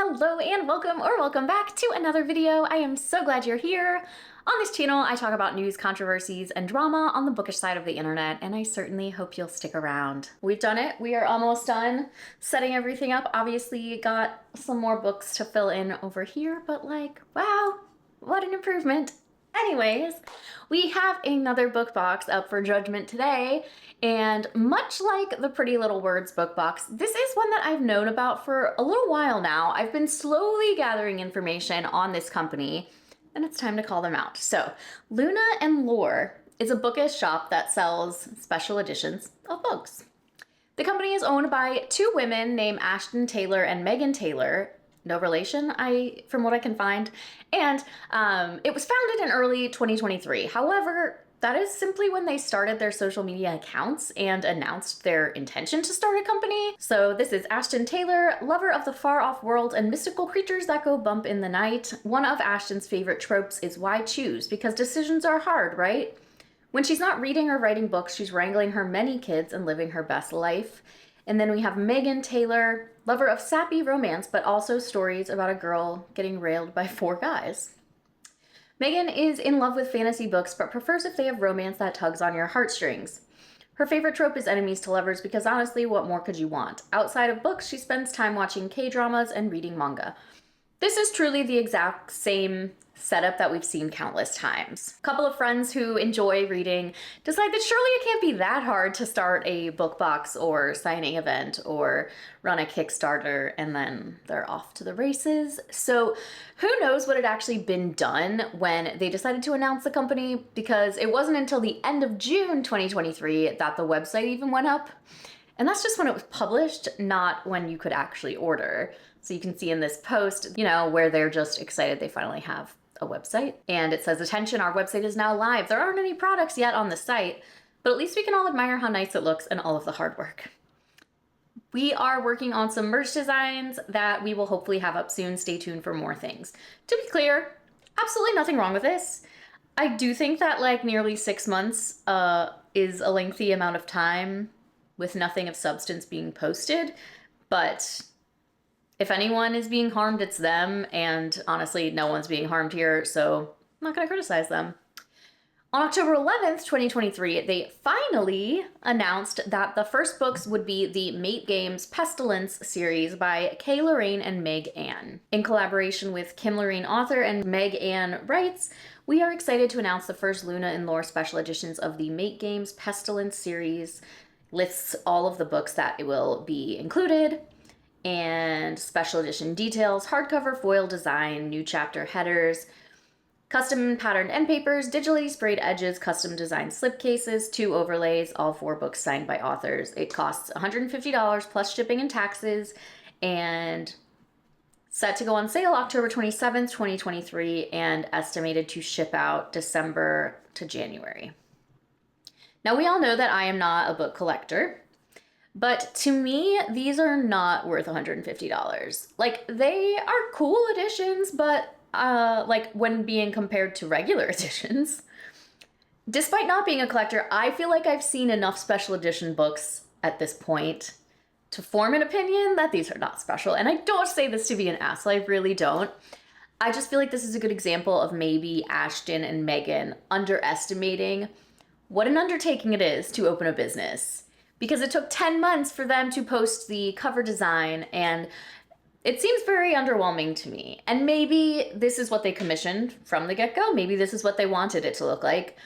Hello and welcome back to another video. I am so glad you're here. On this channel, I talk about news, controversies, and drama on the bookish side of the internet, and I certainly hope you'll stick around. We've done it. We are almost done setting everything up. Obviously, got some more books to fill in over here, but wow, what an improvement. Anyways, we have another book box up for judgment today, and much like the Pretty Little Words book box, this is one that I've known about for a little while now. I've been slowly gathering information on this company, and it's time to call them out. So, Luna and Lore is a bookish shop that sells special editions of books. The company is owned by two women named Ashton Taylor and Megan Taylor. No relation, from what I can find. And it was founded in early 2023. However, that is simply when they started their social media accounts and announced their intention to start a company. So this is Ashton Taylor, lover of the far-off world and mystical creatures that go bump in the night. One of Ashton's favorite tropes is why choose, because decisions are hard, right? When she's not reading or writing books, she's wrangling her many kids and living her best life. And then we have Megan Taylor, lover of sappy romance, but also stories about a girl getting railed by four guys. Megan is in love with fantasy books, but prefers if they have romance that tugs on your heartstrings. Her favorite trope is enemies to lovers because honestly, what more could you want? Outside of books, she spends time watching K-dramas and reading manga. This is truly the exact same setup that we've seen countless times. A couple of friends who enjoy reading decide that surely it can't be that hard to start a book box or signing event or run a Kickstarter, and then they're off to the races. So who knows what had actually been done when they decided to announce the company, because it wasn't until the end of June 2023 that the website even went up. And that's just when it was published, not when you could actually order. So you can see in this post, where they're just excited they finally have a website. And it says, attention, our website is now live. There aren't any products yet on the site, but at least we can all admire how nice it looks and all of the hard work. We are working on some merch designs that we will hopefully have up soon. Stay tuned for more things. To be clear, absolutely nothing wrong with this. I do think that nearly 6 months is a lengthy amount of time with nothing of substance being posted, but if anyone is being harmed, it's them, and honestly, no one's being harmed here, so I'm not gonna criticize them. On October 11th, 2023, they finally announced that the first books would be the Mate Games Pestilence series by Kay Lorraine and Meg Ann. In collaboration with Kim Lorraine, author, and Meg Ann writes, we are excited to announce the first Luna and Lore special editions of the Mate Games Pestilence series. Lists all of the books that it will be included, and special edition details, hardcover foil design, new chapter headers, custom patterned end papers, digitally sprayed edges, custom designed slipcases, 2 overlays, all 4 books signed by authors. It costs $150 plus shipping and taxes, and set to go on sale October 27th, 2023, and estimated to ship out December to January. Now, we all know that I am not a book collector, but to me, these are not worth $150. They are cool editions, but when being compared to regular editions. Despite not being a collector, I feel like I've seen enough special edition books at this point to form an opinion that these are not special. And I don't say this to be an asshole, I really don't. I just feel like this is a good example of maybe Ashton and Megan underestimating what an undertaking it is to open a business. Because it took 10 months for them to post the cover design, and it seems very underwhelming to me. And maybe this is what they commissioned from the get-go. Maybe this is what they wanted it to look like.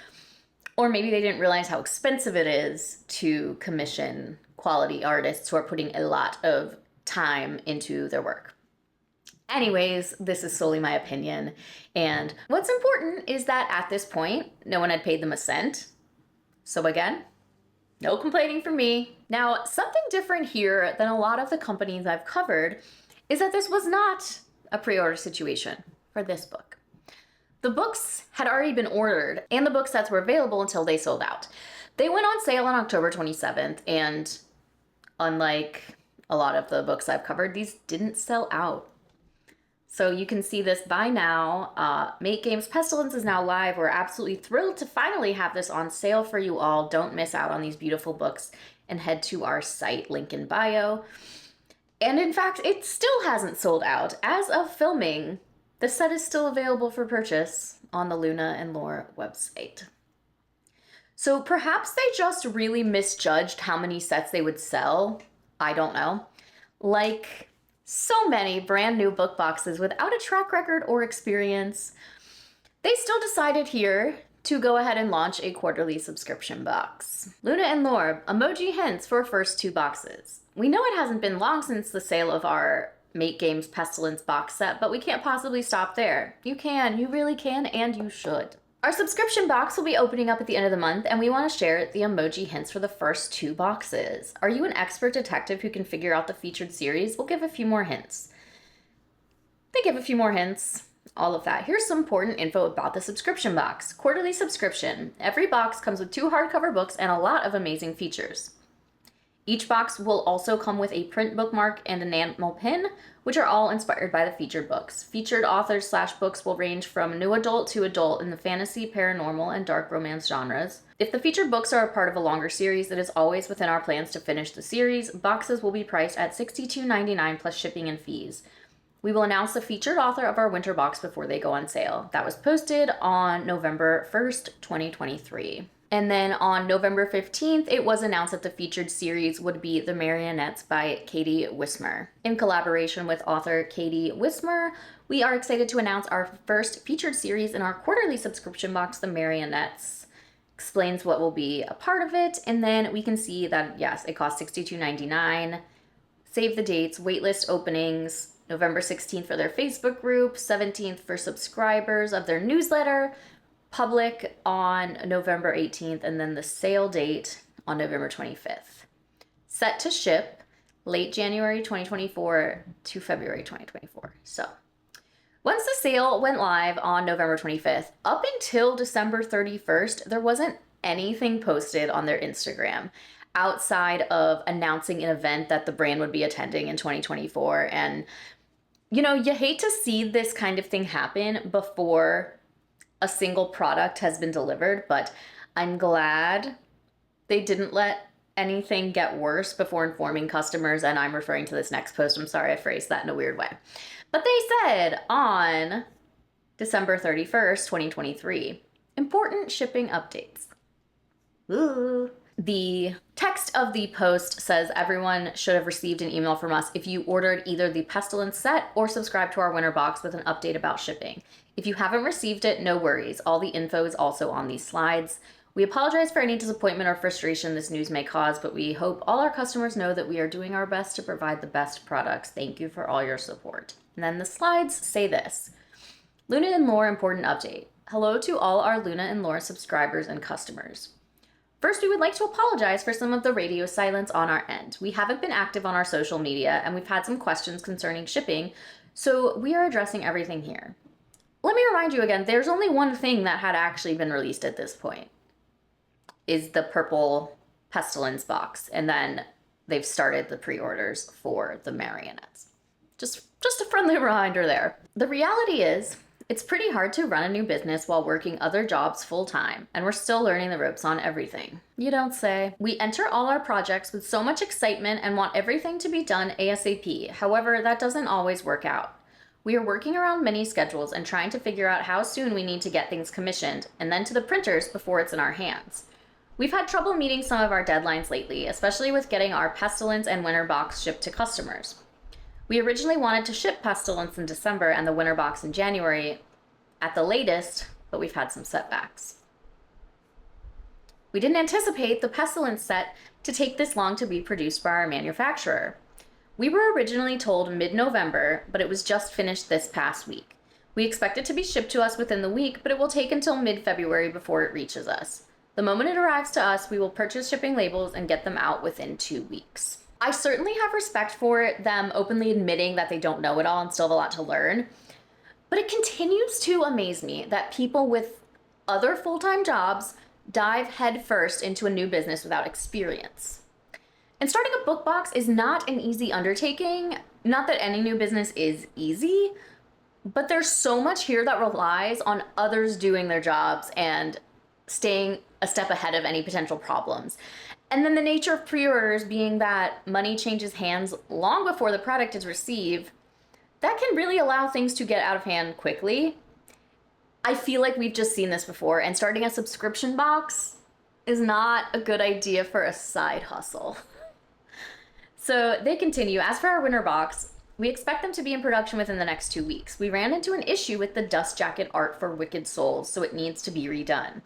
Or maybe they didn't realize how expensive it is to commission quality artists who are putting a lot of time into their work. Anyways, this is solely my opinion. And what's important is that at this point, no one had paid them a cent. So again, no complaining from me. Now, something different here than a lot of the companies I've covered is that this was not a pre-order situation for this book. The books had already been ordered, and the book sets were available until they sold out. They went on sale on October 27th, and unlike a lot of the books I've covered, these didn't sell out. So you can see this by now. Mate Games Pestilence is now live. We're absolutely thrilled to finally have this on sale for you all. Don't miss out on these beautiful books and head to our site, link in bio. And in fact, it still hasn't sold out. As of filming, the set is still available for purchase on the Luna and Lore website. So perhaps they just really misjudged how many sets they would sell. I don't know. Like so many brand new book boxes without a track record or experience, they still decided here to go ahead and launch a quarterly subscription box. Luna and Lore, emoji hints for first 2 boxes. We know it hasn't been long since the sale of our Mate Games Pestilence box set, but we can't possibly stop there. You can, you really can, and you should. Our subscription box will be opening up at the end of the month, and we want to share the emoji hints for the first 2 boxes. Are you an expert detective who can figure out the featured series? We'll give a few more hints. They give a few more hints. All of that. Here's some important info about the subscription box. Quarterly subscription. Every box comes with 2 hardcover books and a lot of amazing features. Each box will also come with a print bookmark and enamel pin, which are all inspired by the featured books. Featured authors / books will range from new adult to adult in the fantasy, paranormal, and dark romance genres. If the featured books are a part of a longer series, it is always within our plans to finish the series. Boxes will be priced at $62.99 plus shipping and fees. We will announce the featured author of our winter box before they go on sale. That was posted on November 1st, 2023. And then on November 15th, it was announced that the featured series would be The Marionettes by Katie Wismer. In collaboration with author Katie Wismer, we are excited to announce our first featured series in our quarterly subscription box, The Marionettes. Explains what will be a part of it, and then we can see that, yes, it costs $62.99. Save the dates, waitlist openings, November 16th for their Facebook group, 17th for subscribers of their newsletter, public on November 18th, and then the sale date on November 25th. Set to ship late January 2024 to February 2024. So once the sale went live on November 25th, up until December 31st, there wasn't anything posted on their Instagram outside of announcing an event that the brand would be attending in 2024. And, you know, you hate to see this kind of thing happen before a single product has been delivered, but I'm glad they didn't let anything get worse before informing customers, and I'm referring to this next post. I'm sorry I phrased that in a weird way. But they said on December 31st, 2023, important shipping updates. Ooh. The text of the post says everyone should have received an email from us if you ordered either the Pestilence set or subscribed to our winter box with an update about shipping. If you haven't received it, no worries. All the info is also on these slides. We apologize for any disappointment or frustration this news may cause, but we hope all our customers know that we are doing our best to provide the best products. Thank you for all your support. And then the slides say this. Luna and Lore important update. Hello to all our Luna and Lore subscribers and customers. First, we would like to apologize for some of the radio silence on our end. We haven't been active on our social media, and we've had some questions concerning shipping, so we are addressing everything here. Let me remind you again, there's only one thing that had actually been released at this point, is the purple Pestilence box, and then they've started the pre-orders for the Marionettes. Just a friendly reminder there. The reality is, it's pretty hard to run a new business while working other jobs full-time, and we're still learning the ropes on everything. You don't say. We enter all our projects with so much excitement and want everything to be done ASAP. However, that doesn't always work out. We are working around many schedules and trying to figure out how soon we need to get things commissioned and then to the printers before it's in our hands. We've had trouble meeting some of our deadlines lately, especially with getting our Pestilence and Winter box shipped to customers. We originally wanted to ship Pestilence in December and the Winter box in January at the latest, but we've had some setbacks. We didn't anticipate the Pestilence set to take this long to be produced by our manufacturer. We were originally told mid-November, but it was just finished this past week. We expect it to be shipped to us within the week, but it will take until mid-February before it reaches us. The moment it arrives to us, we will purchase shipping labels and get them out within 2 weeks. I certainly have respect for them openly admitting that they don't know it all and still have a lot to learn, but it continues to amaze me that people with other full-time jobs dive headfirst into a new business without experience. And starting a book box is not an easy undertaking. Not that any new business is easy, but there's so much here that relies on others doing their jobs and staying a step ahead of any potential problems. And then the nature of pre-orders being that money changes hands long before the product is received, that can really allow things to get out of hand quickly. I feel like we've just seen this before, and starting a subscription box is not a good idea for a side hustle. So they continue, as for our winter box, we expect them to be in production within the next 2 weeks. We ran into an issue with the dust jacket art for Wicked Souls, so it needs to be redone.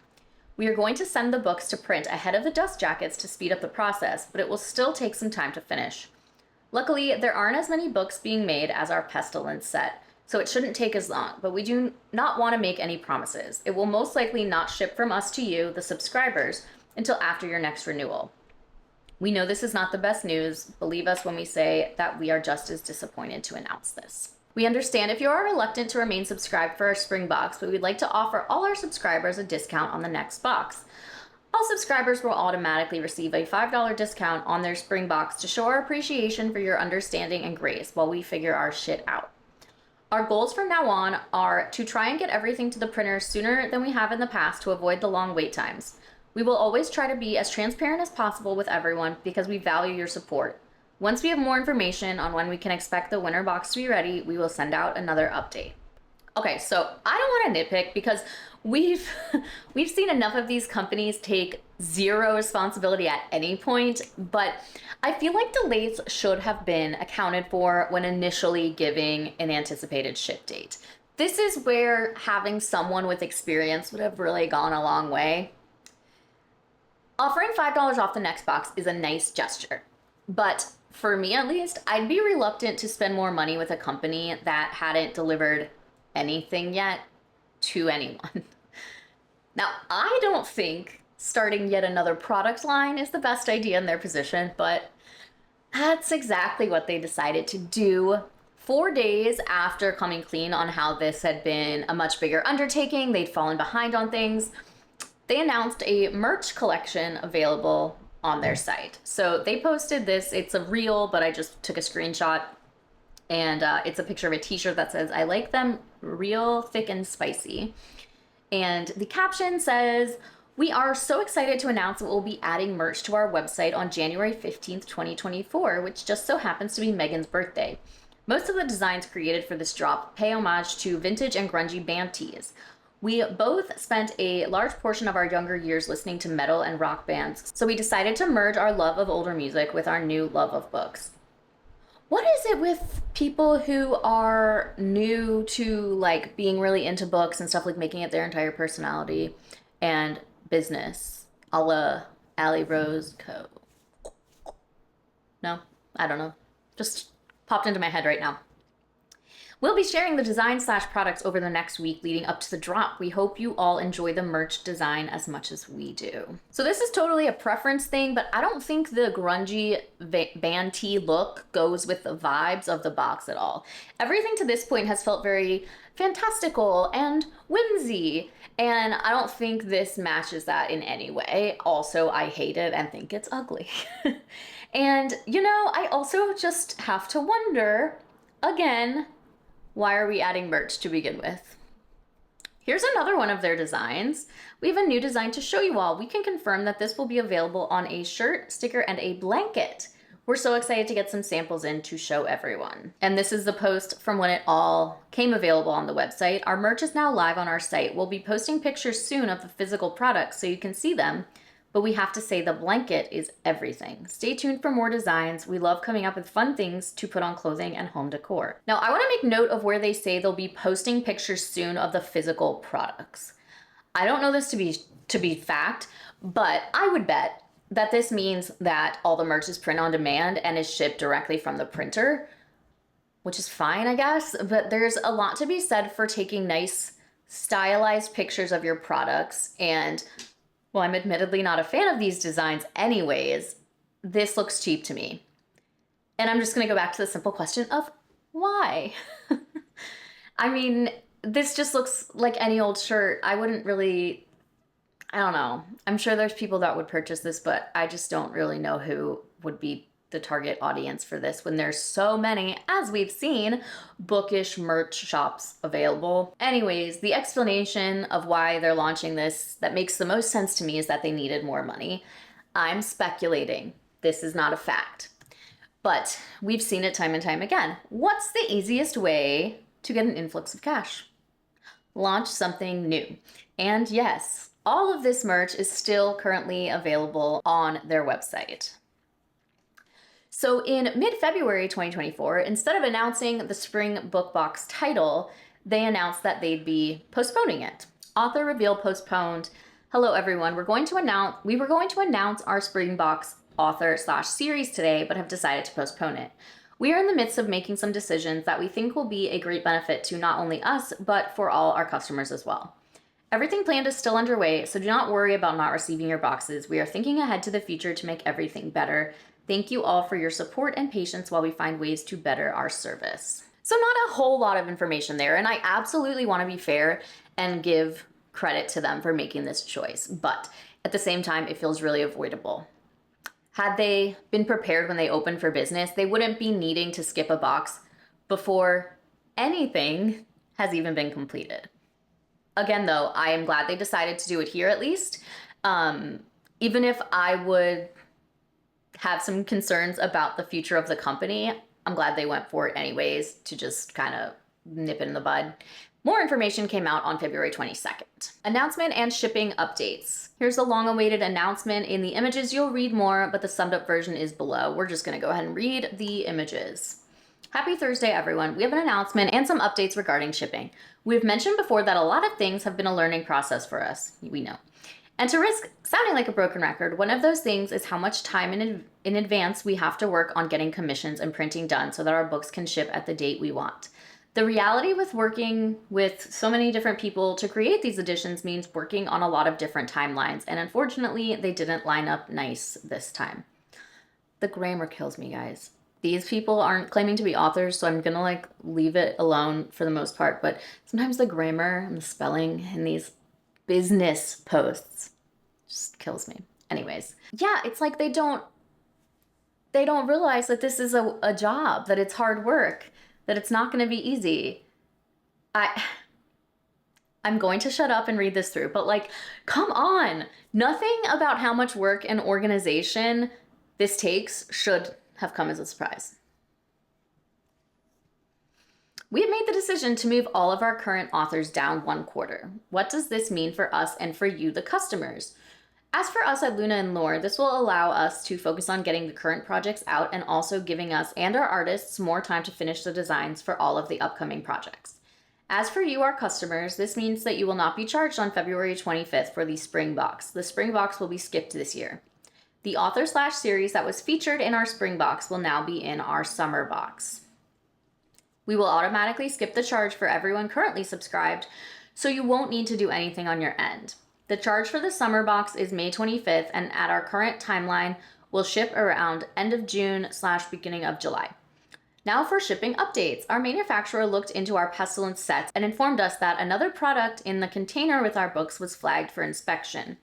We are going to send the books to print ahead of the dust jackets to speed up the process, but it will still take some time to finish. Luckily, there aren't as many books being made as our Pestilence set, so it shouldn't take as long, but we do not want to make any promises. It will most likely not ship from us to you, the subscribers, until after your next renewal. We know this is not the best news. Believe us when we say that we are just as disappointed to announce this. We understand if you are reluctant to remain subscribed for our spring box, but we'd like to offer all our subscribers a discount on the next box. All subscribers will automatically receive a $5 discount on their spring box to show our appreciation for your understanding and grace while we figure our shit out. Our goals from now on are to try and get everything to the printer sooner than we have in the past to avoid the long wait times. We will always try to be as transparent as possible with everyone because we value your support. Once we have more information on when we can expect the winter box to be ready, we will send out another update. Okay, so I don't want to nitpick because we've seen enough of these companies take zero responsibility at any point, but I feel like delays should have been accounted for when initially giving an anticipated ship date. This is where having someone with experience would have really gone a long way. Offering $5 off the next box is a nice gesture, but for me at least, I'd be reluctant to spend more money with a company that hadn't delivered anything yet to anyone. Now, I don't think starting yet another product line is the best idea in their position, but that's exactly what they decided to do. 4 days after coming clean on how this had been a much bigger undertaking, they'd fallen behind on things, they announced a merch collection available on their site. So they posted this, it's a reel, but I just took a screenshot, and it's a picture of a t-shirt that says, "I like them real thick and spicy." And the caption says, "We are so excited to announce that we'll be adding merch to our website on January 15th, 2024, which just so happens to be Megan's birthday. Most of the designs created for this drop pay homage to vintage and grungy band tees. We both spent a large portion of our younger years listening to metal and rock bands, so we decided to merge our love of older music with our new love of books." What is it with people who are new to like being really into books and stuff, like making it their entire personality and business, a la Allie Rose Co? No, I don't know. Just popped into my head right now. "We'll be sharing the design/products over the next week leading up to the drop. We hope you all enjoy the merch design as much as we do." So this is totally a preference thing, but I don't think the grungy band tee look goes with the vibes of the box at all. Everything to this point has felt very fantastical and whimsy, and I don't think this matches that in any way. Also, I hate it and think it's ugly. And, you know, I also just have to wonder, again, why are we adding merch to begin with? Here's another one of their designs. We have a new design to show you all. We can confirm that this will be available on a shirt, sticker, and a blanket. We're so excited to get some samples in to show everyone. And this is the post from when it all came available on the website. Our merch is now live on our site. We'll be posting pictures soon of the physical products so you can see them, but we have to say the blanket is everything. Stay tuned for more designs. We love coming up with fun things to put on clothing and home decor. Now, I want to make note of where they say they'll be posting pictures soon of the physical products. I don't know this to be fact, but I would bet that this means that all the merch is print on demand and is shipped directly from the printer, which is fine, I guess, but there's a lot to be said for taking nice stylized pictures of your products. And well, I'm admittedly not a fan of these designs anyways, this looks cheap to me. And I'm just gonna go back to the simple question of why? I mean, this just looks like any old shirt. I wouldn't really, I don't know. I'm sure there's people that would purchase this, but I just don't really know who would be the target audience for this when there's so many, as we've seen, bookish merch shops available. Anyways, the explanation of why they're launching this that makes the most sense to me is that they needed more money. I'm speculating. This is not a fact. But we've seen it time and time again. What's the easiest way to get an influx of cash? Launch something new. And yes, all of this merch is still currently available on their website. So in mid-February 2024, instead of announcing the spring book box title, they announced that they'd be postponing it. Author reveal postponed. Hello everyone, we were going to announce our spring box author/series today, but have decided to postpone it. We are in the midst of making some decisions that we think will be a great benefit to not only us, but for all our customers as well. Everything planned is still underway, so do not worry about not receiving your boxes. We are thinking ahead to the future to make everything better. Thank you all for your support and patience while we find ways to better our service. So not a whole lot of information there, and I absolutely want to be fair and give credit to them for making this choice, but at the same time, it feels really avoidable. Had they been prepared when they opened for business, they wouldn't be needing to skip a box before anything has even been completed. Again, though, I am glad they decided to do it here at least. Even if I would have some concerns about the future of the company, I'm glad they went for it anyways to just kind of nip it in the bud. More information came out on February 22nd. Announcement and shipping updates. Here's the long-awaited announcement. In the images, you'll read more, but the summed up version is below. We're just gonna go ahead and read the images. Happy Thursday, everyone. We have an announcement and some updates regarding shipping. We've mentioned before that a lot of things have been a learning process for us. We know. And to risk sounding like a broken record, one of those things is how much time in advance we have to work on getting commissions and printing done so that our books can ship at the date we want. The reality with working with so many different people to create these editions means working on a lot of different timelines, and unfortunately, they didn't line up nice this time. The grammar kills me, guys. These people aren't claiming to be authors, so I'm gonna leave it alone for the most part, but sometimes the grammar and the spelling in these business posts just kills me. Anyways, yeah, it's like they don't realize that this is a job, that it's hard work, that it's not going to be easy. I'm going to shut up and read this through, but come on. Nothing about how much work and organization this takes should have come as a surprise. We have made the decision to move all of our current authors down 1 quarter. What does this mean for us and for you, the customers? As for us at Luna and Lore, this will allow us to focus on getting the current projects out and also giving us and our artists more time to finish the designs for all of the upcoming projects. As for you, our customers, this means that you will not be charged on February 25th for the spring box. The spring box will be skipped this year. The author/series that was featured in our spring box will now be in our summer box. We will automatically skip the charge for everyone currently subscribed, so you won't need to do anything on your end. The charge for the summer box is May 25th, and at our current timeline, will ship around end of June/beginning of July. Now for shipping updates. Our manufacturer looked into our pestilence sets and informed us that another product in the container with our books was flagged for inspection.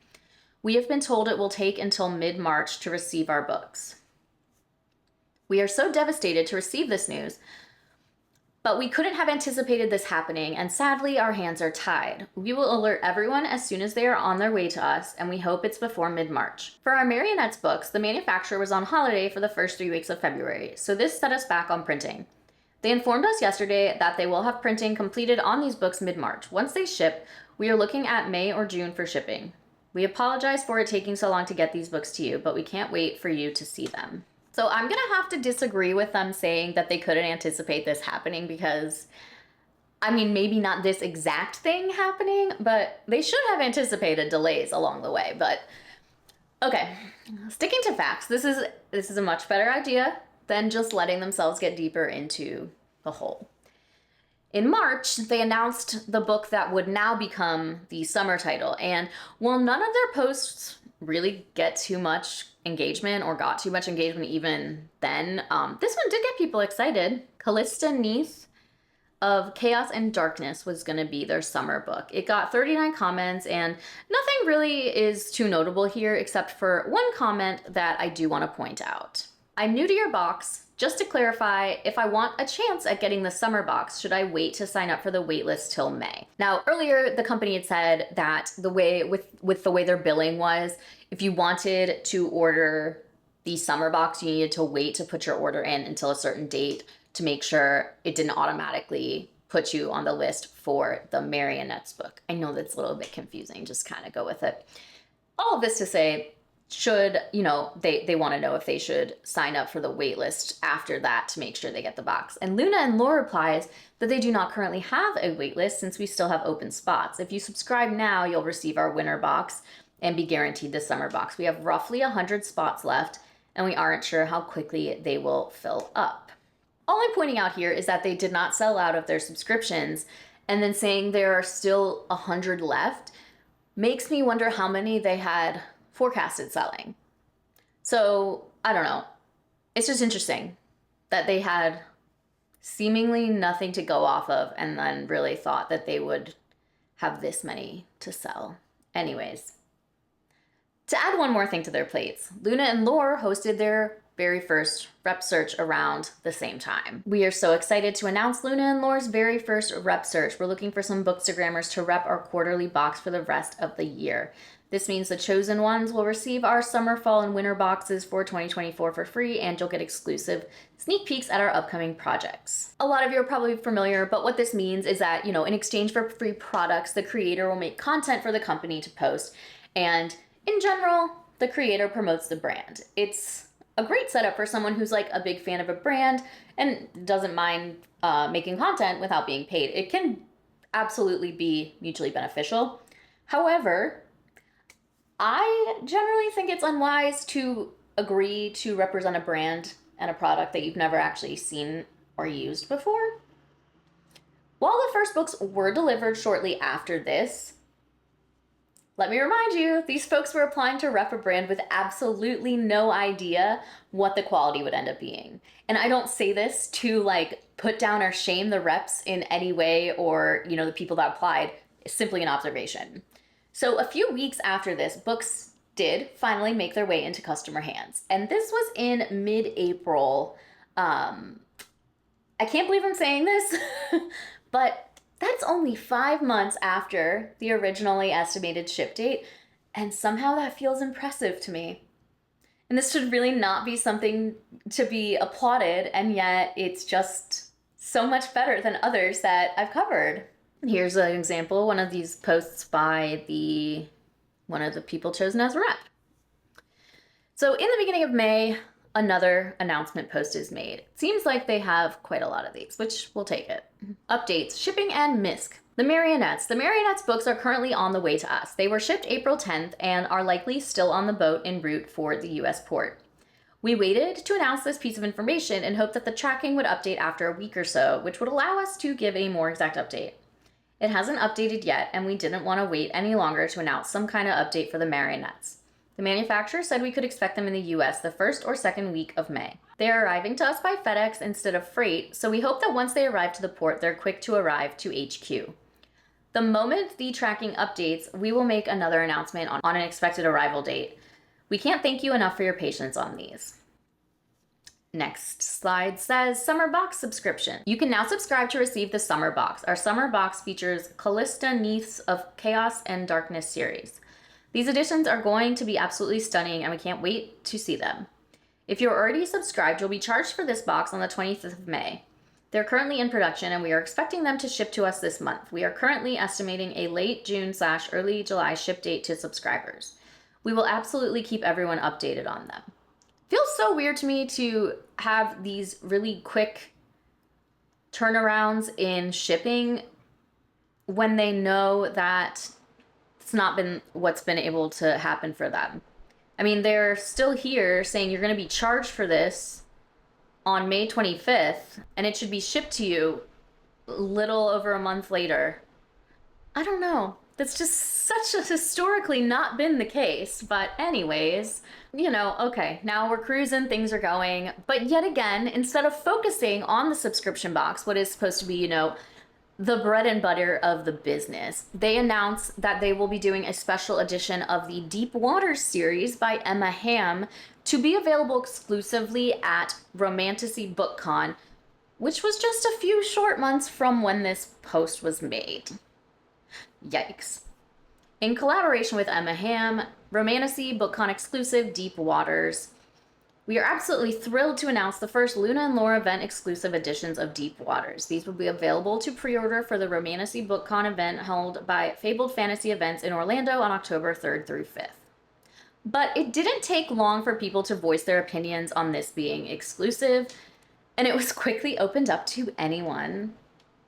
We have been told it will take until mid-March to receive our books. We are so devastated to receive this news, but we couldn't have anticipated this happening, and sadly, our hands are tied. We will alert everyone as soon as they are on their way to us, and we hope it's before mid-March. For our Marionettes books, the manufacturer was on holiday for the first 3 weeks of February, so this set us back on printing. They informed us yesterday that they will have printing completed on these books mid-March. Once they ship, we are looking at May or June for shipping. We apologize for it taking so long to get these books to you, but we can't wait for you to see them. So I'm gonna have to disagree with them saying that they couldn't anticipate this happening because, I mean, maybe not this exact thing happening, but they should have anticipated delays along the way. But okay, sticking to facts, this is a much better idea than just letting themselves get deeper into the hole. In March, they announced the book that would now become the summer title, and while none of their posts really get too much engagement or got too much engagement even then, this one did get people excited. Callista Neath of Chaos and Darkness was going to be their summer book. It got 39 comments, and nothing really is too notable here except for one comment that I do want to point out. I'm new to your box, Just to clarify, if I want a chance at getting the summer box, should I wait to sign up for the waitlist till May? Now, earlier the company had said that the way with the way their billing was, if you wanted to order the summer box, you needed to wait to put your order in until a certain date to make sure it didn't automatically put you on the list for the Marionettes book. I know that's a little bit confusing, just kind of go with it. All of this to say, should, they want to know if they should sign up for the wait list after that to make sure they get the box. And Luna and Laura replies that they do not currently have a wait list since we still have open spots. If you subscribe now, you'll receive our winter box and be guaranteed the summer box. We have roughly 100 spots left, and we aren't sure how quickly they will fill up. All I'm pointing out here is that they did not sell out of their subscriptions, and then saying there are still 100 left makes me wonder how many they had forecasted selling. So I don't know. It's just interesting that they had seemingly nothing to go off of and then really thought that they would have this many to sell. Anyways, to add one more thing to their plates, Luna and Lore hosted their very first rep search around the same time. We are so excited to announce Luna and Lore's very first rep search. We're looking for some bookstagrammers to rep our quarterly box for the rest of the year. This means the chosen ones will receive our summer, fall, and winter boxes for 2024 for free, and you'll get exclusive sneak peeks at our upcoming projects. A lot of you are probably familiar, but what this means is that, in exchange for free products, the creator will make content for the company to post, and in general, the creator promotes the brand. It's a great setup for someone who's like a big fan of a brand and doesn't mind making content without being paid. It can absolutely be mutually beneficial. However, I generally think it's unwise to agree to represent a brand and a product that you've never actually seen or used before. While the first books were delivered shortly after this, let me remind you, these folks were applying to rep a brand with absolutely no idea what the quality would end up being. And I don't say this to put down or shame the reps in any way or, the people that applied. It's simply an observation. So a few weeks after this, books did finally make their way into customer hands. And this was in mid-April. I can't believe I'm saying this, but that's only 5 months after the originally estimated ship date. And somehow that feels impressive to me. And this should really not be something to be applauded. And yet it's just so much better than others that I've covered. Here's an example, one of these posts by one of the people chosen as a rep. So in the beginning of May, another announcement post is made. It seems like they have quite a lot of these, which we'll take it. Updates, shipping and MISC. The Marionettes. The Marionettes books are currently on the way to us. They were shipped April 10th and are likely still on the boat en route for the US port. We waited to announce this piece of information and hoped that the tracking would update after a week or so, which would allow us to give a more exact update. It hasn't updated yet, and we didn't want to wait any longer to announce some kind of update for the Marionettes. The manufacturer said we could expect them in the US the first or second week of May. They are arriving to us by FedEx instead of freight, so we hope that once they arrive to the port, they're quick to arrive to HQ. The moment the tracking updates, we will make another announcement on an expected arrival date. We can't thank you enough for your patience on these. Next slide says Summer Box subscription. You can now subscribe to receive the Summer Box. Our Summer Box features Callista Neath's of Chaos and Darkness series. These editions are going to be absolutely stunning and we can't wait to see them. If you're already subscribed, you'll be charged for this box on the 25th of May. They're currently in production and we are expecting them to ship to us this month. We are currently estimating a late June/early July ship date to subscribers. We will absolutely keep everyone updated on them. Feels so weird to me to have these really quick turnarounds in shipping when they know that it's not been what's been able to happen for them. I mean, they're still here saying you're going to be charged for this on May 25th, and it should be shipped to you a little over a month later. I don't know. That's just such a historically not been the case. But anyways, okay, now we're cruising, things are going. But yet again, instead of focusing on the subscription box, what is supposed to be, the bread and butter of the business. They announced that they will be doing a special edition of the Deep Waters series by Emma Hamm to be available exclusively at Romantasy BookCon, which was just a few short months from when this post was made. Yikes. In collaboration with Emma Hamm, Romantasy BookCon exclusive Deep Waters. We are absolutely thrilled to announce the first Luna and Laura event exclusive editions of Deep Waters. These will be available to pre-order for the Romantasy BookCon event held by Fabled Fantasy Events in Orlando on October 3rd through 5th. But it didn't take long for people to voice their opinions on this being exclusive, and it was quickly opened up to anyone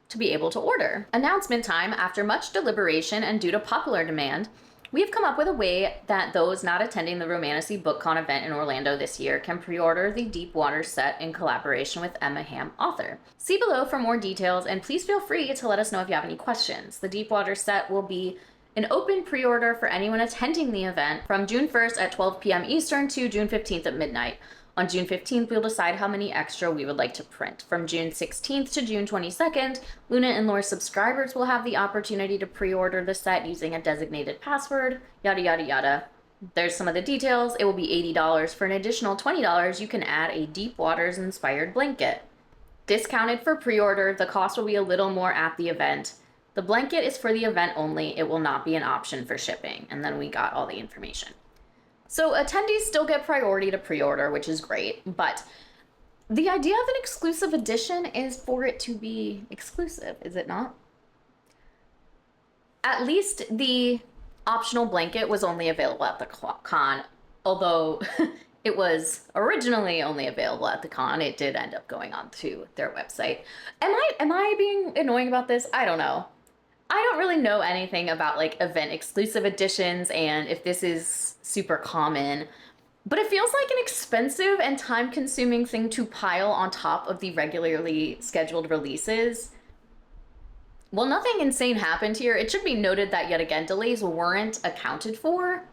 to be able to order. Announcement time. After much deliberation and due to popular demand, we have come up with a way that those not attending the Romantasy BookCon event in Orlando this year can pre-order the Deep Waters set in collaboration with Emma Hamm, author. See below for more details, and please feel free to let us know if you have any questions. The Deep Waters set will be an open pre-order for anyone attending the event from June 1st at 12 p.m. Eastern to June 15th at midnight. On June 15th, we'll decide how many extra we would like to print. From June 16th to June 22nd, Luna and Lore subscribers will have the opportunity to pre-order the set using a designated password, yada yada yada. There's some of the details. It will be $80. For an additional $20, you can add a Deep Waters inspired blanket. Discounted for pre-order, the cost will be a little more at the event. The blanket is for the event only. It will not be an option for shipping. And then we got all the information. So attendees still get priority to pre-order, which is great, but the idea of an exclusive edition is for it to be exclusive, is it not? At least the optional blanket was only available at the con, although it was originally only available at the con. It did end up going on to their website. Am I being annoying about this? I don't know. I don't really know anything about like event exclusive editions and if this is super common, but it feels like an expensive and time consuming thing to pile on top of the regularly scheduled releases. Well, nothing insane happened here. It should be noted that yet again, delays weren't accounted for.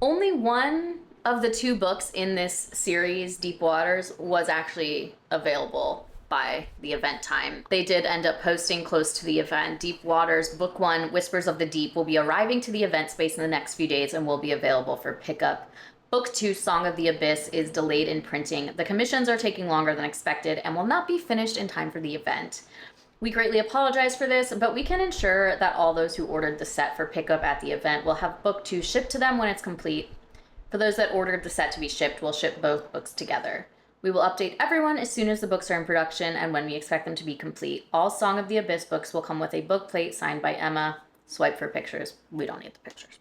Only one of the two books in this series, Deep Waters, was actually available by the event time. They did end up posting close to the event. Deep Waters Book 1, Whispers of the Deep, will be arriving to the event space in the next few days and will be available for pickup. Book 2, Song of the Abyss, is delayed in printing. The commissions are taking longer than expected and will not be finished in time for the event. We greatly apologize for this, but we can ensure that all those who ordered the set for pickup at the event will have Book 2 shipped to them when it's complete. For those that ordered the set to be shipped, we'll ship both books together. We will update everyone as soon as the books are in production and when we expect them to be complete. All Song of the Abyss books will come with a book plate signed by Emma. Swipe for pictures. We don't need the pictures.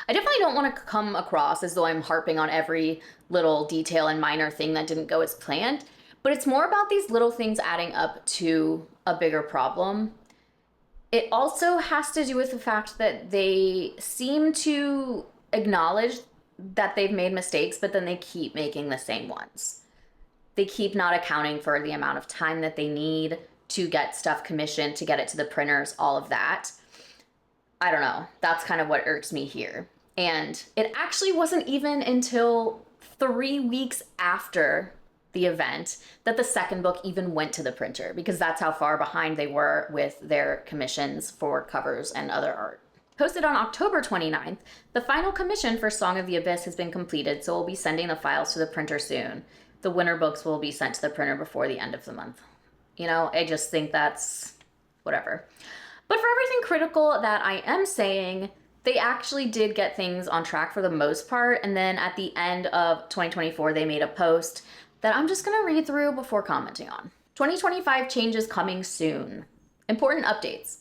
I definitely don't want to come across as though I'm harping on every little detail and minor thing that didn't go as planned, but it's more about these little things adding up to a bigger problem. It also has to do with the fact that they seem to acknowledge that they've made mistakes, but then they keep making the same ones. They keep not accounting for the amount of time that they need to get stuff commissioned, to get it to the printers, all of that. I don't know. That's kind of what irks me here. And it actually wasn't even until 3 weeks after the event that the second book even went to the printer, because that's how far behind they were with their commissions for covers and other art. Posted on October 29th, the final commission for Song of the Abyss has been completed, so we'll be sending the files to the printer soon. The winter books will be sent to the printer before the end of the month. You know, I just think that's whatever. But for everything critical that I am saying, they actually did get things on track for the most part, and then at the end of 2024, they made a post that I'm just gonna read through before commenting on. 2025 changes coming soon. Important updates.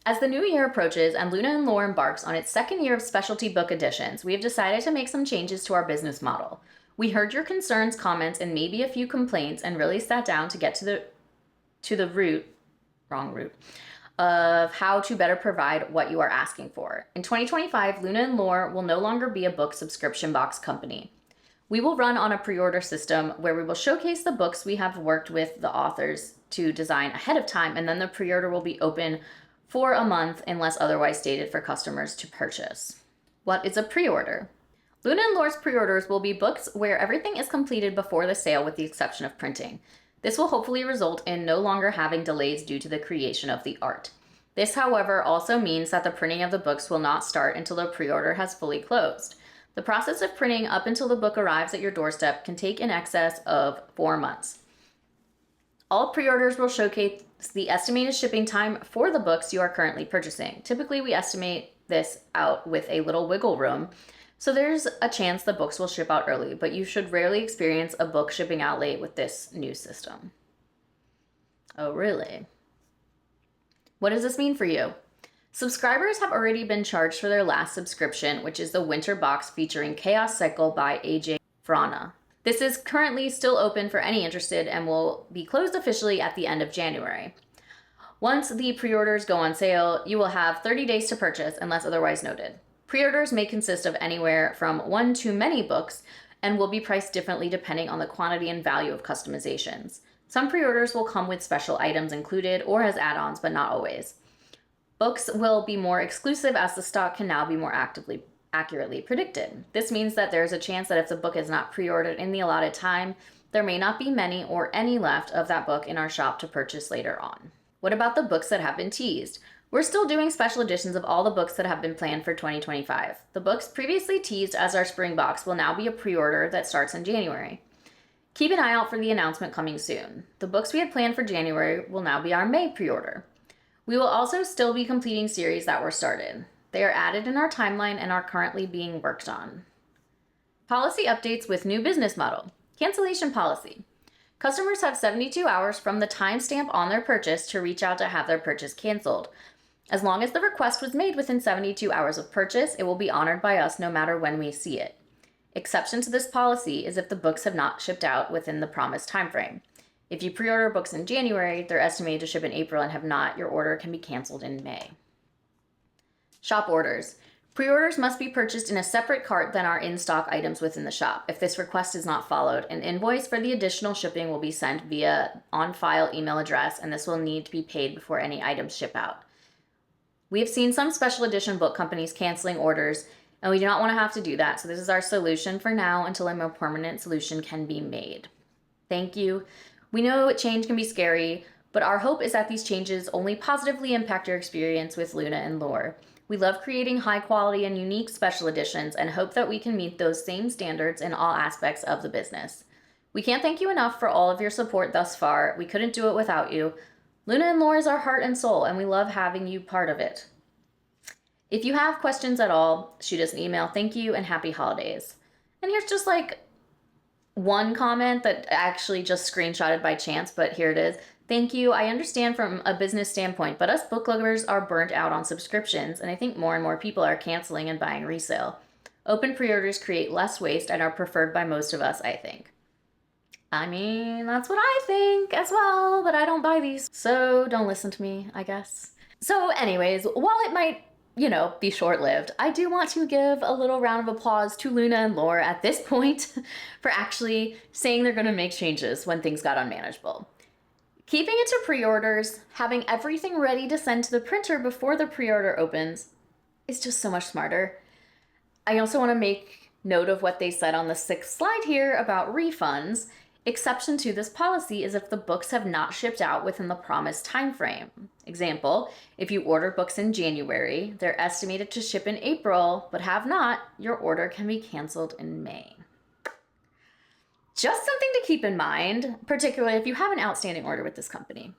As the new year approaches and Luna and Lore embarks on its second year of specialty book editions, we have decided to make some changes to our business model. We heard your concerns, comments, and maybe a few complaints and really sat down to get to the root of how to better provide what you are asking for. In 2025, Luna and Lore will no longer be a book subscription box company. We will run on a pre-order system where we will showcase the books we have worked with the authors to design ahead of time, and then the pre-order will be open for a month unless otherwise stated for customers to purchase. What is a pre-order? Luna and Lore's pre-orders will be books where everything is completed before the sale with the exception of printing. This will hopefully result in no longer having delays due to the creation of the art. This, however, also means that the printing of the books will not start until the pre-order has fully closed. The process of printing up until the book arrives at your doorstep can take in excess of 4 months. All pre-orders will showcase the estimated shipping time for the books you are currently purchasing. Typically, we estimate this out with a little wiggle room, so there's a chance the books will ship out early, but you should rarely experience a book shipping out late with this new system. Oh, really? What does this mean for you? Subscribers have already been charged for their last subscription, which is the winter box featuring Chaos Cycle by AJ Frana. This is currently still open for any interested and will be closed officially at the end of January. Once the pre-orders go on sale, you will have 30 days to purchase unless otherwise noted. Pre-orders may consist of anywhere from 1 to many books and will be priced differently depending on the quantity and value of customizations. Some pre-orders will come with special items included or as add-ons, but not always. Books will be more exclusive as the stock can now be more accurately predicted. This means that there's a chance that if the book is not pre-ordered in the allotted time, there may not be many or any left of that book in our shop to purchase later on. What about the books that have been teased? We're still doing special editions of all the books that have been planned for 2025. The books previously teased as our spring box will now be a pre-order that starts in January. Keep an eye out for the announcement coming soon. The books we had planned for January will now be our May pre-order. We will also still be completing series that were started. They are added in our timeline and are currently being worked on. Policy updates with new business model. Cancellation policy. Customers have 72 hours from the timestamp on their purchase to reach out to have their purchase canceled. As long as the request was made within 72 hours of purchase, it will be honored by us no matter when we see it. Exception to this policy is if the books have not shipped out within the promised timeframe. If you pre-order books in January, they're estimated to ship in April and have not, your order can be canceled in May. Shop orders. Pre-orders must be purchased in a separate cart than our in-stock items within the shop. If this request is not followed, an invoice for the additional shipping will be sent via on-file email address, and this will need to be paid before any items ship out. We have seen some special edition book companies canceling orders, and we do not want to have to do that, so this is our solution for now until a more permanent solution can be made. Thank you. We know change can be scary, but our hope is that these changes only positively impact your experience with Luna and Lore. We love creating high quality and unique special editions and hope that we can meet those same standards in all aspects of the business. We can't thank you enough for all of your support thus far. We couldn't do it without you. Luna and Lore is our heart and soul, and we love having you part of it. If you have questions at all, shoot us an email. Thank you and happy holidays. And here's just like one comment that I actually just screenshotted by chance, but here it is. Thank you. I understand from a business standpoint, but us book lovers are burnt out on subscriptions, and I think more and more people are canceling and buying resale. Open pre-orders create less waste and are preferred by most of us, I think. I mean, that's what I think as well, but I don't buy these, so don't listen to me, I guess. So anyways, while it might be short-lived, I do want to give a little round of applause to Luna and Lore at this point for actually saying they're going to make changes when things got unmanageable. Keeping it to pre-orders, having everything ready to send to the printer before the pre-order opens is just so much smarter. I also want to make note of what they said on the 6th slide here about refunds. Exception to this policy is if the books have not shipped out within the promised time frame. Example, if you order books in January, they're estimated to ship in April, but have not, your order can be canceled in May. Just something to keep in mind, particularly if you have an outstanding order with this company.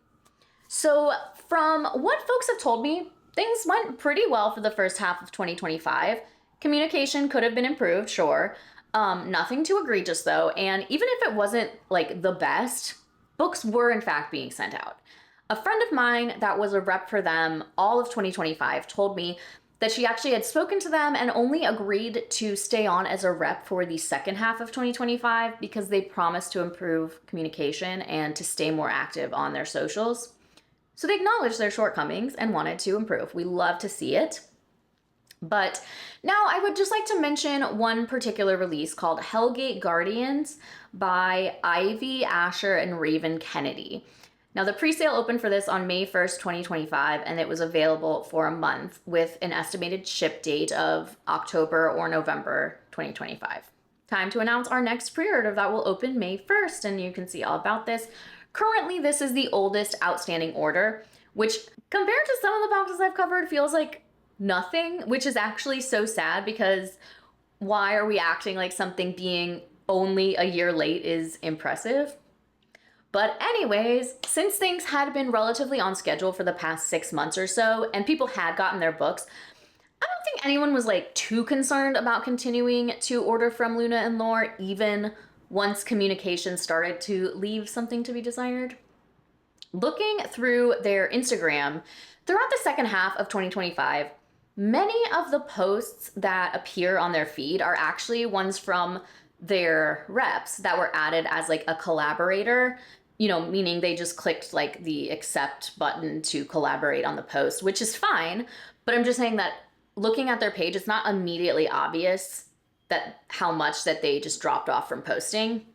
So from what folks have told me, things went pretty well for the first half of 2025. Communication could have been improved, sure. Nothing too egregious though, and even if it wasn't like the best, books were in fact being sent out. A friend of mine that was a rep for them all of 2025 told me that she actually had spoken to them and only agreed to stay on as a rep for the second half of 2025 because they promised to improve communication and to stay more active on their socials. So they acknowledged their shortcomings and wanted to improve. We love to see it. But now I would just like to mention one particular release called Hellgate Guardians by Ivy Asher and Raven Kennedy. Now the pre-sale opened for this on May 1st, 2025, and it was available for a month with an estimated ship date of October or November 2025. Time to announce our next pre-order that will open May 1st, and you can see all about this Currently, this is the oldest outstanding order, which compared to some of the boxes I've covered feels like nothing, which is actually so sad because why are we acting like something being only a year late is impressive? But anyways, since things had been relatively on schedule for the past 6 months or so, and people had gotten their books, I don't think anyone was like too concerned about continuing to order from Luna and Lore, even once communication started to leave something to be desired. Looking through their Instagram, throughout the second half of 2025, many of the posts that appear on their feed are actually ones from their reps that were added as like a collaborator, meaning they just clicked like the accept button to collaborate on the post, which is fine. But I'm just saying that looking at their page, it's not immediately obvious that how much that they just dropped off from posting.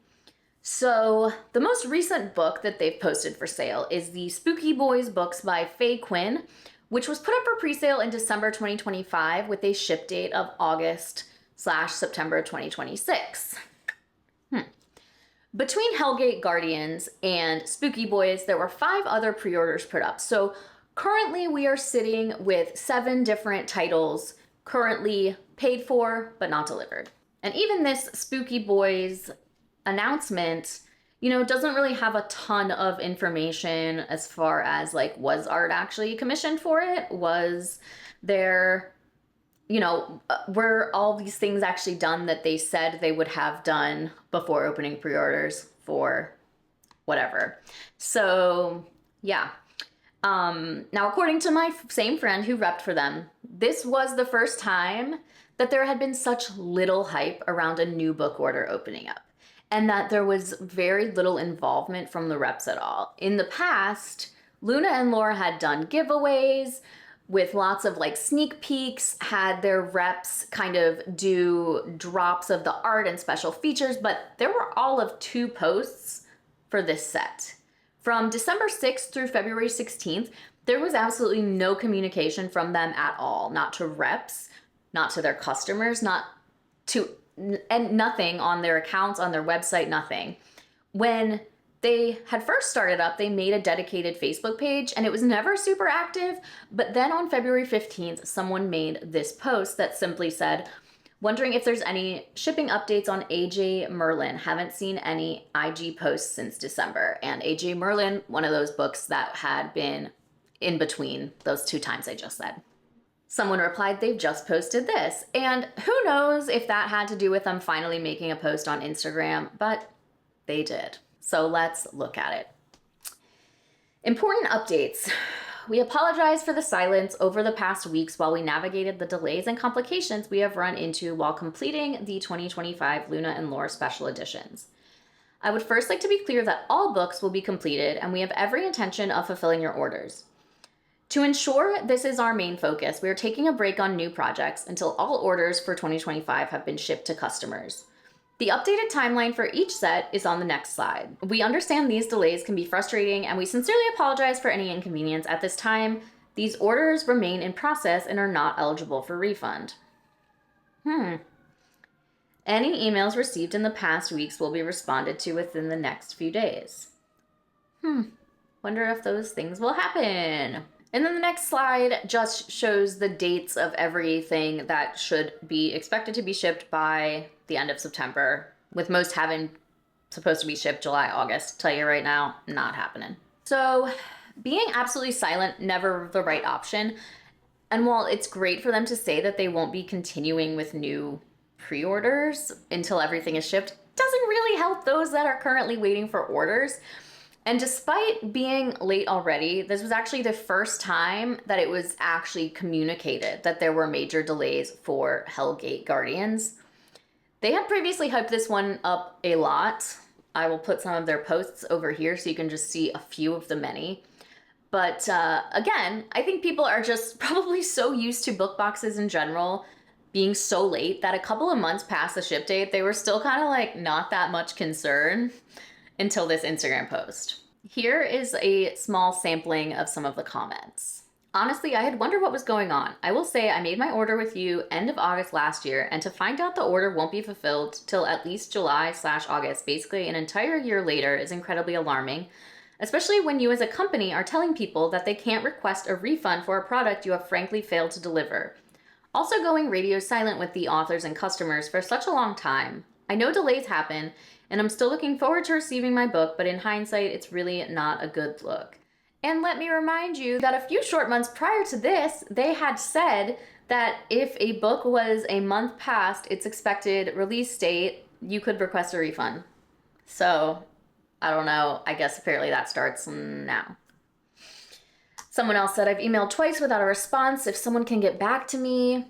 So the most recent book that they've posted for sale is the Spooky Boys books by Faye Quinn, which was put up for pre-sale in December 2025 with a ship date of August/September 2026. Between Hellgate Guardians and Spooky Boys, there were 5 other pre-orders put up. So currently we are sitting with 7 different titles currently paid for but not delivered. And even this Spooky Boys announcement, doesn't really have a ton of information as far as like, was art actually commissioned for it? Was there, were all these things actually done that they said they would have done before opening pre-orders for whatever? So yeah. Now, according to my same friend who repped for them, this was the first time that there had been such little hype around a new book order opening up, and that there was very little involvement from the reps at all. In the past, Luna and Laura had done giveaways with lots of like sneak peeks, had their reps kind of do drops of the art and special features, but there were all of 2 posts for this set. From December 6th through February 16th, there was absolutely no communication from them at all, not to reps, not to their customers, and nothing on their accounts, on their website, nothing. When they had first started up, they made a dedicated Facebook page and it was never super active. But then on February 15th, someone made this post that simply said, wondering if there's any shipping updates on AJ Merlin. Haven't seen any IG posts since December. And AJ Merlin, one of those books that had been in between those 2 times I just said. Someone replied, they've just posted this. And who knows if that had to do with them finally making a post on Instagram, but they did. So let's look at it. Important updates. We apologize for the silence over the past weeks while we navigated the delays and complications we have run into while completing the 2025 Luna and Lore special editions. I would first like to be clear that all books will be completed and we have every intention of fulfilling your orders. To ensure this is our main focus, we are taking a break on new projects until all orders for 2025 have been shipped to customers. The updated timeline for each set is on the next slide. We understand these delays can be frustrating and we sincerely apologize for any inconvenience at this time. These orders remain in process and are not eligible for refund. Any emails received in the past weeks will be responded to within the next few days. Wonder if those things will happen. And then the next slide just shows the dates of everything that should be expected to be shipped by the end of September, with most having supposed to be shipped July, August. Tell you right now, not happening. So being absolutely silent, never the right option. And while it's great for them to say that they won't be continuing with new pre-orders until everything is shipped, doesn't really help those that are currently waiting for orders. And despite being late already, this was actually the first time that it was actually communicated that there were major delays for Hellgate Guardians. They had previously hyped this one up a lot. I will put some of their posts over here so you can just see a few of the many. But again, I think people are just probably so used to book boxes in general being so late that a couple of months past the ship date, they were still kind of like not that much concern until this Instagram post. Here is a small sampling of some of the comments. Honestly, I had wondered what was going on. I will say I made my order with you end of August last year, and to find out the order won't be fulfilled till at least July/August, basically an entire year later, is incredibly alarming. especially when you as a company are telling people that they can't request a refund for a product you have frankly failed to deliver. Also going radio silent with the authors and customers for such a long time. I know delays happen, and I'm still looking forward to receiving my book, but in hindsight, it's really not a good look. And let me remind you that a few short months prior to this, they had said that if a book was a month past its expected release date, you could request a refund. So, I don't know. I guess apparently that starts now. Someone else said, I've emailed twice without a response. If someone can get back to me.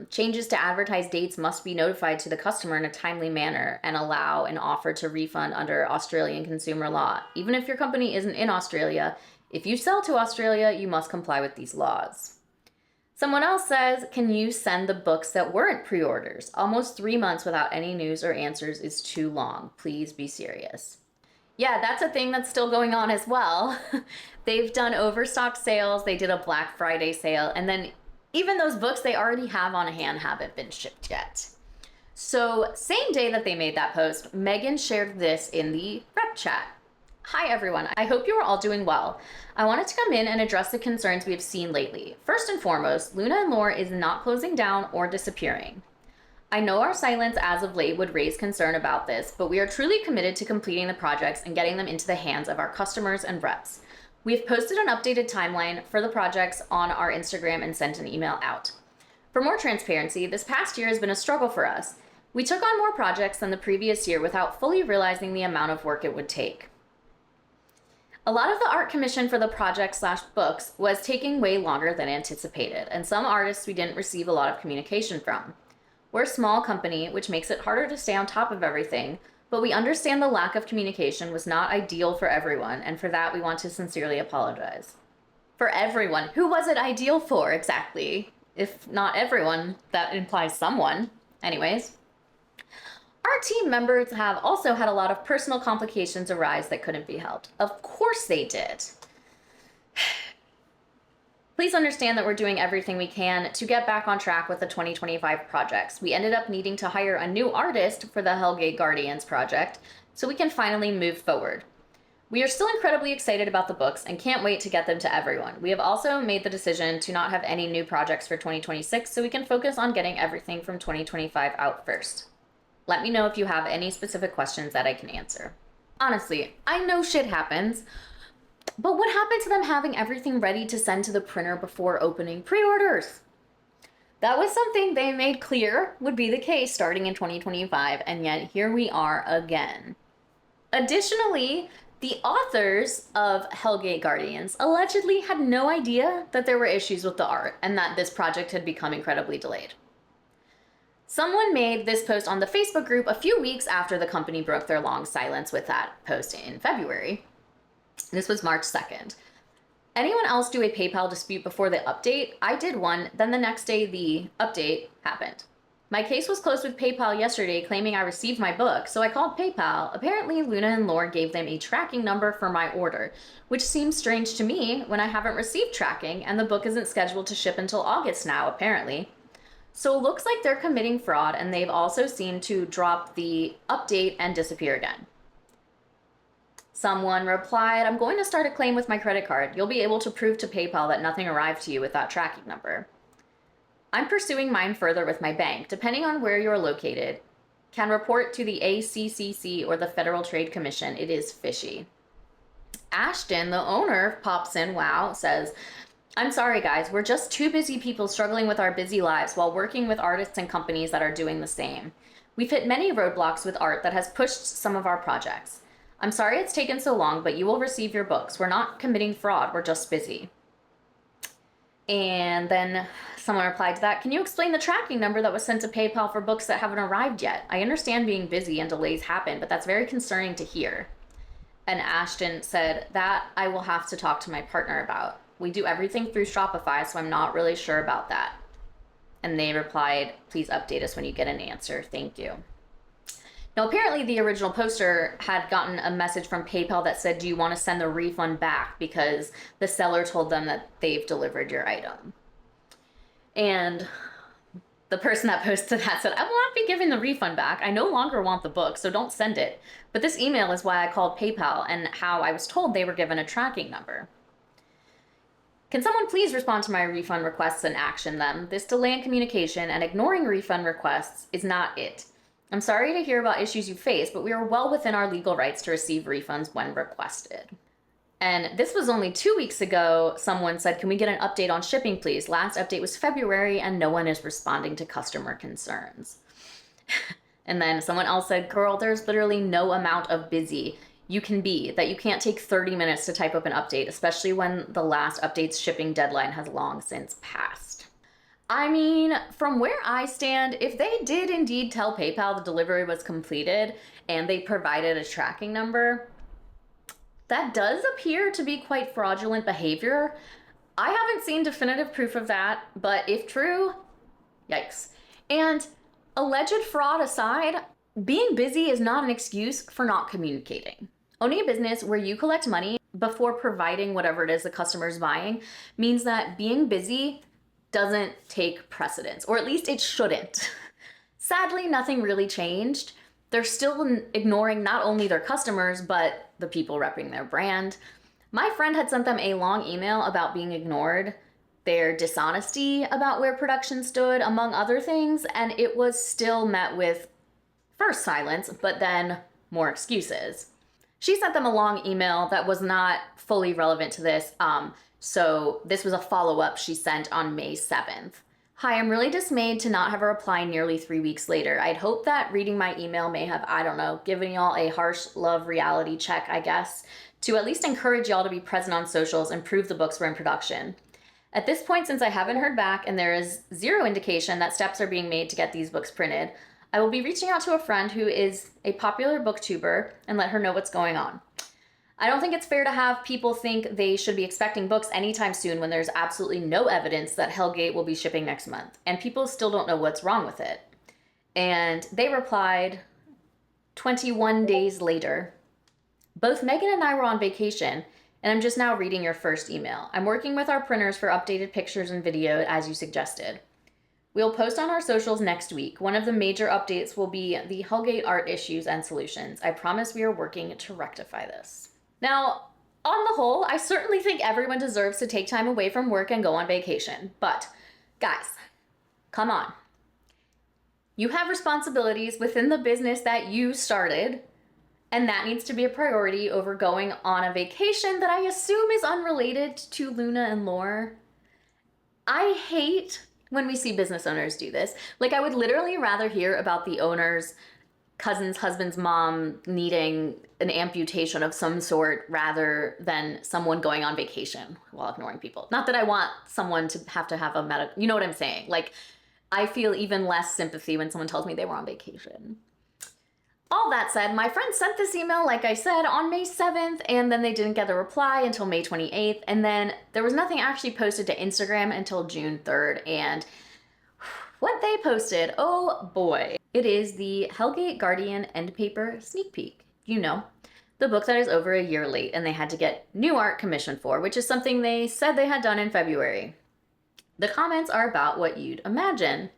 Changes to advertised dates must be notified to the customer in a timely manner and allow an offer to refund under Australian consumer law. Even if your company isn't in Australia, if you sell to Australia, you must comply with these laws. Someone else says, can you send the books that weren't pre-orders? Almost 3 months without any news or answers is too long. Please be serious. Yeah, that's a thing that's still going on as well. They've done overstock sales. They did a Black Friday sale, and then even those books they already have on hand haven't been shipped yet. So same day that they made that post, Megan shared this in the rep chat. Hi everyone, I hope you are all doing well. I wanted to come in and address the concerns we have seen lately. First and foremost, Luna and Lore is not closing down or disappearing. I know our silence as of late would raise concern about this, but we are truly committed to completing the projects and getting them into the hands of our customers and reps. We've posted an updated timeline for the projects on our Instagram and sent an email out. For more transparency, this past year has been a struggle for us. We took on more projects than the previous year without fully realizing the amount of work it would take. A lot of the art commission for the project/books was taking way longer than anticipated, and some artists we didn't receive a lot of communication from. We're a small company, which makes it harder to stay on top of everything, but we understand the lack of communication was not ideal for everyone, and for that we want to sincerely apologize. For everyone. Who was it ideal for, exactly? If not everyone, that implies someone. Anyways. Our team members have also had a lot of personal complications arise that couldn't be helped. Of course they did. Please understand that we're doing everything we can to get back on track with the 2025 projects. We ended up needing to hire a new artist for the Hellgate Guardians project, so we can finally move forward. We are still incredibly excited about the books and can't wait to get them to everyone. We have also made the decision to not have any new projects for 2026, so we can focus on getting everything from 2025 out first. Let me know if you have any specific questions that I can answer. Honestly, I know shit happens, but what happened to them having everything ready to send to the printer before opening pre-orders? That was something they made clear would be the case starting in 2025, and yet here we are again. Additionally, the authors of Hellgate Guardians allegedly had no idea that there were issues with the art and that this project had become incredibly delayed. Someone made this post on the Facebook group a few weeks after the company broke their long silence with that post in February. This was March 2nd. Anyone else do a PayPal dispute before the update? I did one, then the next day the update happened. My case was closed with PayPal yesterday claiming I received my book, so I called PayPal. Apparently Luna and Lore gave them a tracking number for my order, which seems strange to me when I haven't received tracking and the book isn't scheduled to ship until August now, apparently. So it looks like they're committing fraud, and they've also seemed to drop the update and disappear again. Someone replied, I'm going to start a claim with my credit card. You'll be able to prove to PayPal that nothing arrived to you with that tracking number. I'm pursuing mine further with my bank. Depending on where you're located, can report to the ACCC or the Federal Trade Commission. It is fishy. Ashton, the owner, pops in, wow, says, I'm sorry guys, we're just two busy people struggling with our busy lives while working with artists and companies that are doing the same. We've hit many roadblocks with art that has pushed some of our projects. I'm sorry it's taken so long, but you will receive your books. We're not committing fraud, we're just busy. And then someone replied to that, can you explain the tracking number that was sent to PayPal for books that haven't arrived yet? I understand being busy and delays happen, but that's very concerning to hear. And Ashton said, that I will have to talk to my partner about. We do everything through Shopify, so I'm not really sure about that. And they replied, please update us when you get an answer. Thank you. Now, apparently the original poster had gotten a message from PayPal that said, do you want to send the refund back? Because the seller told them that they've delivered your item. And The person that posted that said, I will not be giving the refund back. I no longer want the book, so don't send it. But this email is why I called PayPal and how I was told they were given a tracking number. Can someone please respond to my refund requests and action them? This delay in communication and ignoring refund requests is not it. I'm sorry to hear about issues you face, but we are well within our legal rights to receive refunds when requested. And this was only 2 weeks ago. Someone said, can we get an update on shipping, please? Last update was February and no one is responding to customer concerns. And then someone else said, girl, there's literally no amount of busy you can be that you can't take 30 minutes to type up an update, especially when the last update's shipping deadline has long since passed. I mean, from where I stand, if they did indeed tell PayPal the delivery was completed and they provided a tracking number, that does appear to be quite fraudulent behavior. I haven't seen definitive proof of that, but if true, yikes. And alleged fraud aside, being busy is not an excuse for not communicating. Owning a business where you collect money before providing whatever it is the customer is buying means that being busy doesn't take precedence, or at least it shouldn't. Sadly, nothing really changed. They're still ignoring not only their customers, but the people repping their brand. My friend had sent them a long email about being ignored, their dishonesty about where production stood, among other things, and it was still met with first silence, but then more excuses. She sent them a long email that was not fully relevant to this, so this was a follow-up she sent on May 7th. Hi, I'm really dismayed to not have a reply nearly 3 weeks later. I'd hoped that reading my email may have, I don't know, given y'all a harsh love reality check, I guess, to at least encourage y'all to be present on socials and prove the books were in production. At this point, since I haven't heard back and there is zero indication that steps are being made to get these books printed, I will be reaching out to a friend who is a popular booktuber and let her know what's going on. I don't think it's fair to have people think they should be expecting books anytime soon when there's absolutely no evidence that Hellgate will be shipping next month, and people still don't know what's wrong with it. And they replied 21 days later, both Megan and I were on vacation, and I'm just now reading your first email. I'm working with our printers for updated pictures and video as you suggested. We'll post on our socials next week. One of the major updates will be the Hellgate art issues and solutions. I promise we are working to rectify this. Now, on the whole, I certainly think everyone deserves to take time away from work and go on vacation. But, guys, come on. You have responsibilities within the business that you started, and that needs to be a priority over going on a vacation that I assume is unrelated to Luna and Lore. I hate when we see business owners do this. Like, I would literally rather hear about the owner's cousin's husband's mom needing an amputation of some sort rather than someone going on vacation while ignoring people. Not that I want someone to have a medical, you know what I'm saying? Like, I feel even less sympathy when someone tells me they were on vacation. All that said, my friend sent this email, like I said, on May 7th, and then they didn't get the reply until May 28th, and then there was nothing actually posted to Instagram until June 3rd, and what they posted, oh boy. It is the Hellgate Guardian end paper sneak peek. You know, the book that is over a year late and they had to get new art commissioned for, which is something they said they had done in February. The comments are about what you'd imagine.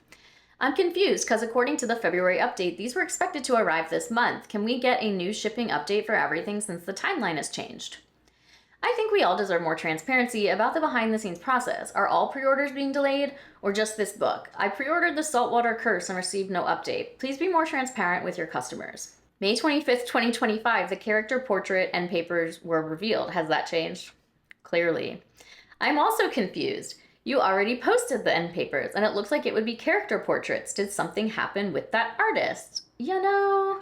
I'm confused because according to the February update, these were expected to arrive this month. Can we get a new shipping update for everything since the timeline has changed? I think we all deserve more transparency about the behind-the-scenes process. Are all pre-orders being delayed, or just this book? I pre-ordered The Saltwater Curse and received no update. Please be more transparent with your customers. May 25th, 2025, the character portrait and papers were revealed. Has that changed? Clearly. I'm also confused. You already posted the end papers, and it looks like it would be character portraits. Did something happen with that artist? You know...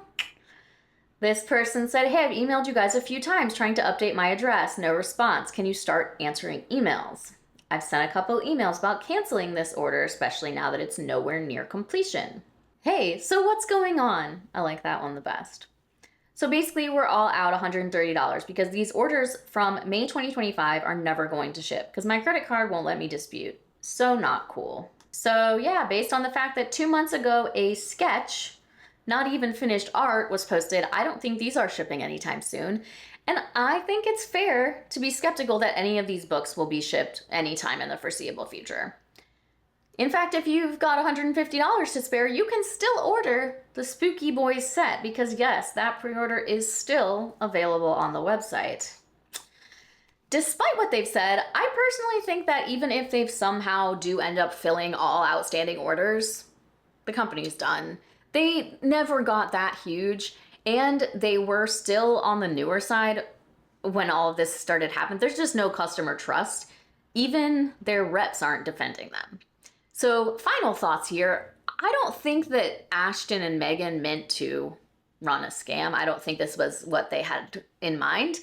This person said, hey, I've emailed you guys a few times trying to update my address. No response. Can you start answering emails? I've sent a couple emails about canceling this order, especially now that it's nowhere near completion. Hey, so what's going on? I like that one the best. So basically, we're all out $130 because these orders from May 2025 are never going to ship because my credit card won't let me dispute. So not cool. So yeah, based on the fact that 2 months ago, a sketch, not even finished art, was posted, I don't think these are shipping anytime soon. And I think it's fair to be skeptical that any of these books will be shipped anytime in the foreseeable future. In fact, if you've got $150 to spare, you can still order the Spooky Boys set because yes, that pre-order is still available on the website. Despite what they've said, I personally think that even if they somehow do end up filling all outstanding orders, the company's done. They never got that huge, and they were still on the newer side when all of this started happening. There's just no customer trust. Even their reps aren't defending them. So final thoughts here. I don't think that Ashton and Meghan meant to run a scam. I don't think this was what they had in mind.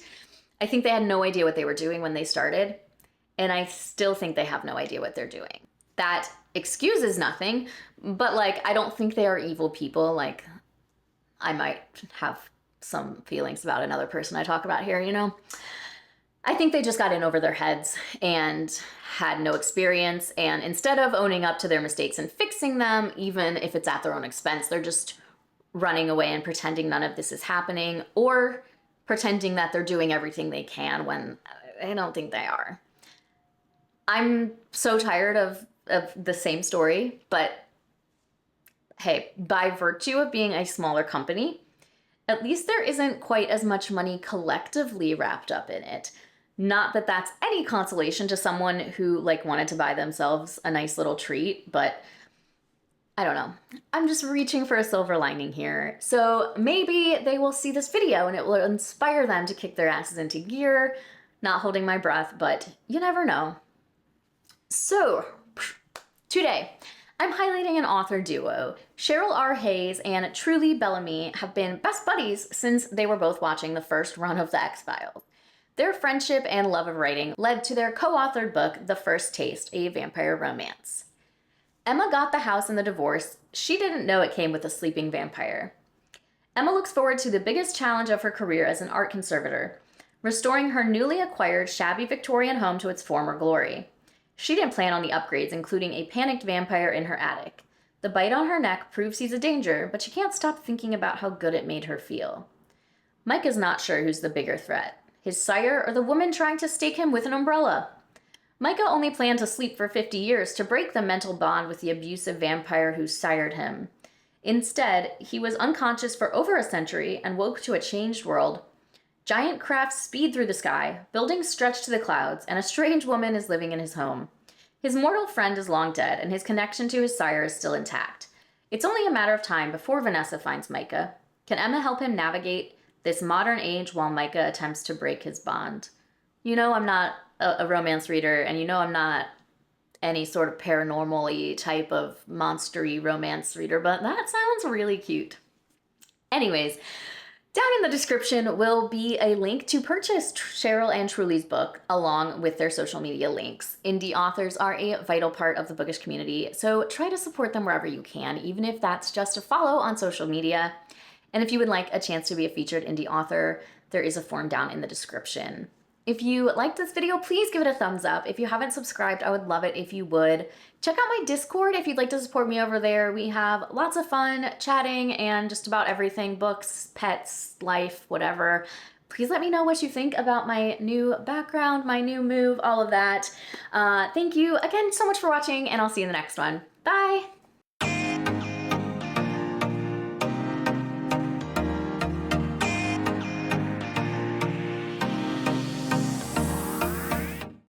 I think they had no idea what they were doing when they started, and I still think they have no idea what they're doing. That excuses nothing, but like, I don't think they are evil people. Like, I might have some feelings about another person I talk about here, you know? I think they just got in over their heads and had no experience, and instead of owning up to their mistakes and fixing them, even if it's at their own expense, they're just running away and pretending none of this is happening, or pretending that they're doing everything they can when I don't think they are. I'm so tired of the same story, but hey, by virtue of being a smaller company, at least there isn't quite as much money collectively wrapped up in it. Not that that's any consolation to someone who like wanted to buy themselves a nice little treat, but I don't know. I'm just reaching for a silver lining here. So maybe they will see this video and it will inspire them to kick their asses into gear. Not holding my breath, but you never know. So today, I'm highlighting an author duo. Sheryl R. Hayes and Truly Bellamy have been best buddies since they were both watching the first run of The X-Files. Their friendship and love of writing led to their co-authored book, The First Taste, a vampire romance. Emma got the house in the divorce. She didn't know it came with a sleeping vampire. Emma looks forward to the biggest challenge of her career as an art conservator, restoring her newly acquired shabby Victorian home to its former glory. She didn't plan on the upgrades, including a panicked vampire in her attic. The bite on her neck proves he's a danger, but she can't stop thinking about how good it made her feel. Mike is not sure who's the bigger threat, his sire or the woman trying to stake him with an umbrella. Micah only planned to sleep for 50 years to break the mental bond with the abusive vampire who sired him. Instead, he was unconscious for over a century and woke to a changed world. Giant crafts speed through the sky, buildings stretch to the clouds, and a strange woman is living in his home. His mortal friend is long dead, and his connection to his sire is still intact. It's only a matter of time before Vanessa finds Micah. Can Emma help him navigate this modern age while Micah attempts to break his bond? You know I'm not a romance reader, and you know I'm not any sort of paranormal-y type of monster-y romance reader, but that sounds really cute. Anyways, down in the description will be a link to purchase Sheryl and Truly's book, along with their social media links. Indie authors are a vital part of the bookish community, so try to support them wherever you can, even if that's just a follow on social media. And if you would like a chance to be a featured indie author, there is a form down in the description. If you liked this video, please give it a thumbs up. If you haven't subscribed, I would love it if you would. Check out my Discord if you'd like to support me over there. We have lots of fun chatting and just about everything, books, pets, life, whatever. Please let me know what you think about my new background, my new move, all of that. Thank you again so much for watching, and I'll see you in the next one. Bye!